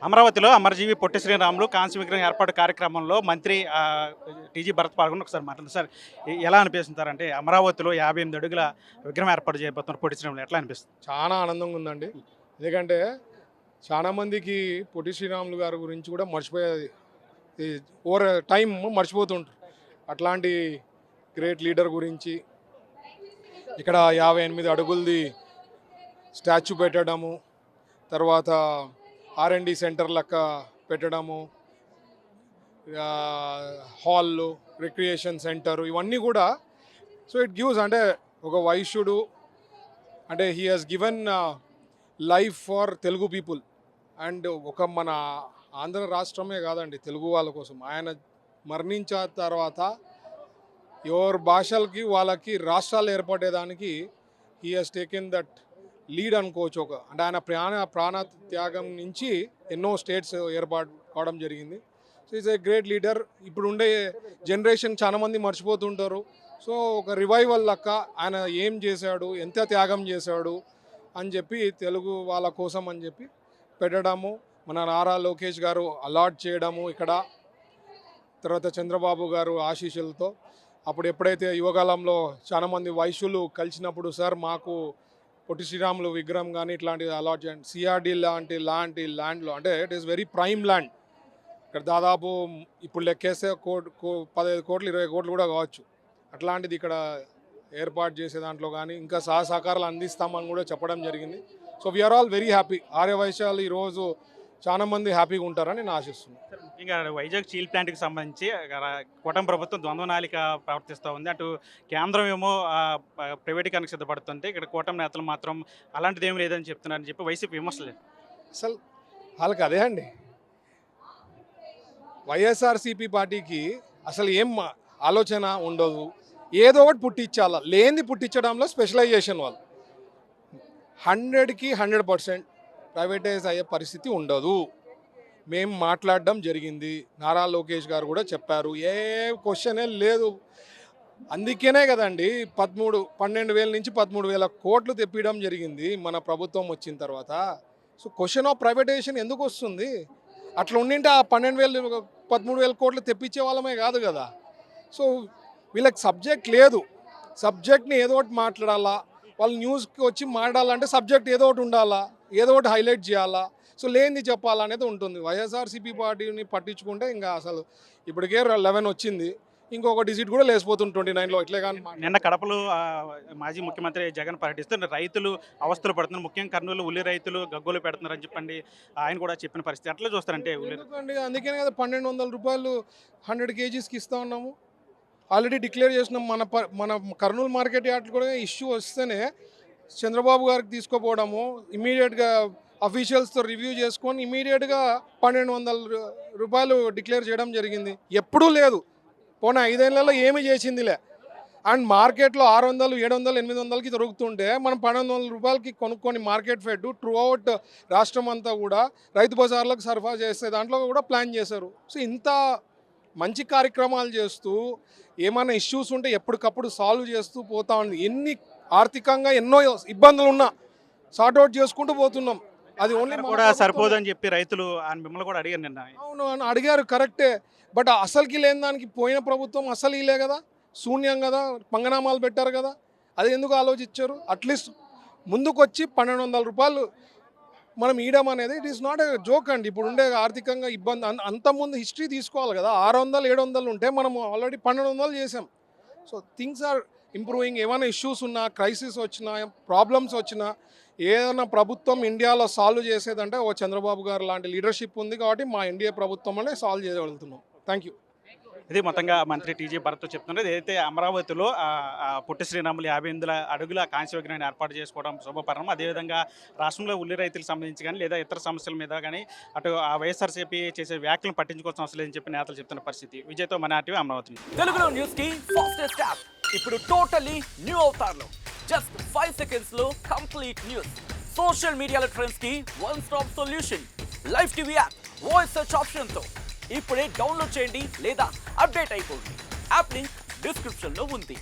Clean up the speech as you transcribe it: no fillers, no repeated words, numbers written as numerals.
అమరావతిలో అమరజీవి పొట్టి శ్రీరాములు కాంస్య విగ్రహం ఏర్పాటు కార్యక్రమంలో మంత్రి టీజీ భరత్ పాల్గొని ఒకసారి మాట్లాడుతుంది సార్. ఎలా అనిపిస్తుంది సార్? అంటే అమరావతిలో 58 అడుగుల విగ్రహం ఏర్పాటు చేయబోతున్నారు పొట్టి శ్రీరాములు, ఎట్లా అనిపిస్తుంది? చాలా ఆనందంగా ఉందండి. ఎందుకంటే చాలామందికి పొట్టి శ్రీరాములు గారి గురించి కూడా మర్చిపోయేది, ఓవర్ టైం మర్చిపోతుంటారు. అట్లాంటి గ్రేట్ లీడర్ గురించి ఇక్కడ 58 అడుగులది స్టాచ్యూ పెట్టడము, తర్వాత R&D సెంటర్ లెక్క పెట్టడము, హాల్లు, రిక్రియేషన్ సెంటర్, ఇవన్నీ కూడా సో ఇట్ గివ్స్ అంటే ఒక వైశ్యుడు అంటే he has given life for Telugu people. And ఒక మన ఆంధ్ర రాష్ట్రమే కాదండి, తెలుగు వాళ్ళ కోసం ఆయన మరణించిన తర్వాత ఎవరి భాషలకి వాళ్ళకి రాష్ట్రాలు ఏర్పడేదానికి he has taken that lead అనుకోవచ్చు. అంటే ఆయన ప్రాణ త్యాగం నుంచి ఎన్నో స్టేట్స్ ఏర్పాటు కావడం జరిగింది. So is a great leader. ఇప్పుడు ఉండే జనరేషన్ చాలామంది మర్చిపోతుంటారు. సో ఒక రివైవల్ లెక్క ఆయన ఏం చేశాడు, ఎంత త్యాగం చేశాడు అని చెప్పి తెలుగు వాళ్ళ కోసం అని చెప్పి పెట్టడము, మన నారా లోకేష్ గారు అలాట్ చేయడము ఇక్కడ, తర్వాత చంద్రబాబు గారు ఆశీస్సులతో. అప్పుడు ఎప్పుడైతే యువకాలంలో చాలామంది వైశ్యులు కలిసినప్పుడు సార్ మాకు పొట్టి శ్రీరాములు విగ్రహం కానీ ఇట్లాంటివి అలాట్ చేయండి, సిఆర్డి లాంటి ల్యాండ్లో అంటే it is very prime land. ఇక్కడ దాదాపు ఇప్పుడు లెక్కేస్తే 15 కోట్లు 20 కోట్లు కూడా కావచ్చు. అట్లాంటిది ఇక్కడ ఏర్పాటు చేసే దాంట్లో కానీ ఇంకా సహకారాలు అందిస్తామని కూడా చెప్పడం జరిగింది. So we're all very happy. ఆర్యవైశ్యాలు ఈరోజు చాలా మంది హ్యాపీగా ఉంటారని నేను ఆశిస్తున్నాను. ఇంకా వైజాగ్ స్టీల్ ప్లాంట్కి సంబంధించి కూటమి ప్రభుత్వం ద్వంద్వనాలిక ప్రవర్తిస్తూ ఉంది. అటు కేంద్రం ఏమో ప్రైవేటీకరణకు సిద్ధపడుతుంటే ఇక్కడ కూటమి నేతలు మాత్రం అలాంటిది ఏమి లేదని చెప్తున్నారని చెప్పి వైసీపీ విమర్శలు. అసలు వాళ్ళకి అదే అండి, వైఎస్ఆర్సీపీ పార్టీకి అసలు ఏం ఆలోచన ఉండదు, ఏదో ఒకటి పుట్టించాలా, లేనిది పుట్టించడంలో స్పెషలైజేషన్. వాళ్ళు 100కి 100% ప్రైవేటైజ్ అయ్యే పరిస్థితి ఉండదు. మేము మాట్లాడడం జరిగింది, నారా లోకేష్ గారు కూడా చెప్పారు, ఏ క్వశ్చనే లేదు. అందుకనే కదండి 12,000 నుంచి 13,000 కోట్లు తెప్పియడం జరిగింది మన ప్రభుత్వం వచ్చిన తర్వాత. సో క్వశ్చన్ ఆఫ్ ప్రైవేటైజేషన్ ఎందుకు వస్తుంది? అట్లా ఉండింటే ఆ 12,000 13,000 కోట్లు తెప్పించే వాళ్ళమే కాదు కదా. సో వీళ్ళకి సబ్జెక్ట్ లేదు, సబ్జెక్ట్ని ఏదో ఒకటి మాట్లాడాలా, వాళ్ళు న్యూస్కి వచ్చి మాట్లాడాలంటే సబ్జెక్ట్ ఏదో ఒకటి ఉండాలా, ఏదో ఒకటి హైలైట్ చేయాలా. సో లేనిది చెప్పాలనేది ఉంటుంది. వైఎస్ఆర్సీపీ పార్టీని పట్టించుకుంటే ఇంకా అసలు ఇప్పటికే 11 వచ్చింది, ఇంకొక డిజిట్ కూడా లేసిపోతుంది 29లో. ఇట్లే కానీ నిన్న కడపలో మాజీ ముఖ్యమంత్రి జగన్ పర్యటిస్తూ రైతులు అవస్థలు పడుతున్నారు, ముఖ్యంగా కర్నూలు ఉల్లి రైతులు గగ్గోలు పెడుతున్నారని చెప్పండి ఆయన కూడా చెప్పిన పరిస్థితి. ఎట్లా చూస్తారంటే అందుకనే కదా 1,200 రూపాయలు 100 కేజీస్కి ఇస్తూ ఉన్నాము. ఆల్రెడీ డిక్లేర్ చేసినాం. మన కర్నూలు మార్కెట్ యార్డ్ కూడా ఇష్యూ వస్తేనే చంద్రబాబు గారికి తీసుకోపోవడము, ఇమీడియట్గా అఫీషియల్స్తో రివ్యూ చేసుకొని ఇమీడియట్గా 1,200 రూపాయలు డిక్లేర్ చేయడం జరిగింది. ఎప్పుడూ లేదు, పోనీ 5 ఏళ్లలో ఏమి చేసిందిలే. అండ్ మార్కెట్లో 600, 700, 800కి దొరుకుతుంటే మనం 1,200 రూపాయలకి కొనుక్కొని మార్కెట్ ఫెడ్ త్రూ అవుట్ రాష్ట్రం అంతా కూడా రైతు బజార్లకు సరఫరా చేసే దాంట్లో కూడా ప్లాన్ చేశారు. సో ఇంత మంచి కార్యక్రమాలు చేస్తూ ఏమైనా ఇష్యూస్ ఉంటే ఎప్పటికప్పుడు సాల్వ్ చేస్తూ పోతా ఉంది. ఎన్ని ఆర్థికంగా ఎన్నో ఇబ్బందులు ఉన్నా సార్ట్అవుట్ చేసుకుంటూ పోతున్నాం. అది ఓన్లీ కూడా సరిపోదని చెప్పి రైతులు మిమ్మల్ని కూడా అడిగారు నిన్న. అవును అడిగారు, కరెక్టే. బట్ అసలుకి లేని దానికి పోయిన ప్రభుత్వం అసలు ఇలే కదా, శూన్యం కదా, పంగనామాలు పెట్టారు కదా, అది ఎందుకు ఆలోచించారు? అట్లీస్ట్ ముందుకు వచ్చి 1,200 రూపాయలు మనం ఇవ్వడం అనేది it is not a joke అండి. ఇప్పుడు ఉండే ఆర్థికంగా ఇబ్బంది అంతకుముందు హిస్టరీ తీసుకోవాలి కదా. 600, 700 ఉంటే మనం ఆల్రెడీ 1,200 చేసాం. So things are improving. ఏమైనా ఇష్యూస్ ఉన్నా, క్రైసిస్ వచ్చినా, ప్రాబ్లమ్స్ వచ్చినా ఏదైనా ప్రభుత్వం ఇండియాలో సాల్వ్ చేసేదంటే ఓ చంద్రబాబు గారు లాంటి లీడర్షిప్ ఉంది కాబట్టి మా ఎన్డీఏ ప్రభుత్వంలోనే సాల్వ్ చేయగలుగుతున్నాం. Thank you. ఇది మొత్తంగా మంత్రి టీజీ భరత్ చెప్తున్నారు. ఏదైతే అమరావతిలో పొట్టి శ్రీరాములు 58 అడుగుల కాంస్య విగ్రహాన్ని ఏర్పాటు చేసుకోవడం శుభపరిణామం. అదేవిధంగా రాష్ట్రంలో ఉల్లి రైతులకు సంబంధించి కానీ లేదా ఇతర సమస్యల మీద కానీ అటు ఆ వైఎస్ఆర్సీపీ చేసే వ్యాఖ్యలను పట్టించుకోవాల్సిన అవసరం లేదని చెప్పి నేతలు చెప్తున్న పరిస్థితి. విజయ్తో మన టీవీ అమరావతి. తెలుగులో న్యూస్ కి ఫాస్టెస్ట్ యాప్ ఇప్పుడు టోటలీ న్యూ అవతార్లో జస్ట్ 5 seconds లో కంప్లీట్ న్యూస్. సోషల్ మీడియాలో ట్రెండ్స్ కి one stop solution. Live TV app voice search option తో ఇప్పుడే డౌన్లోడ్ చేయండి లేదా అప్డేట్ అయిపోండి. యాప్ లింక్ డిస్క్రిప్షన్ లో ఉంది.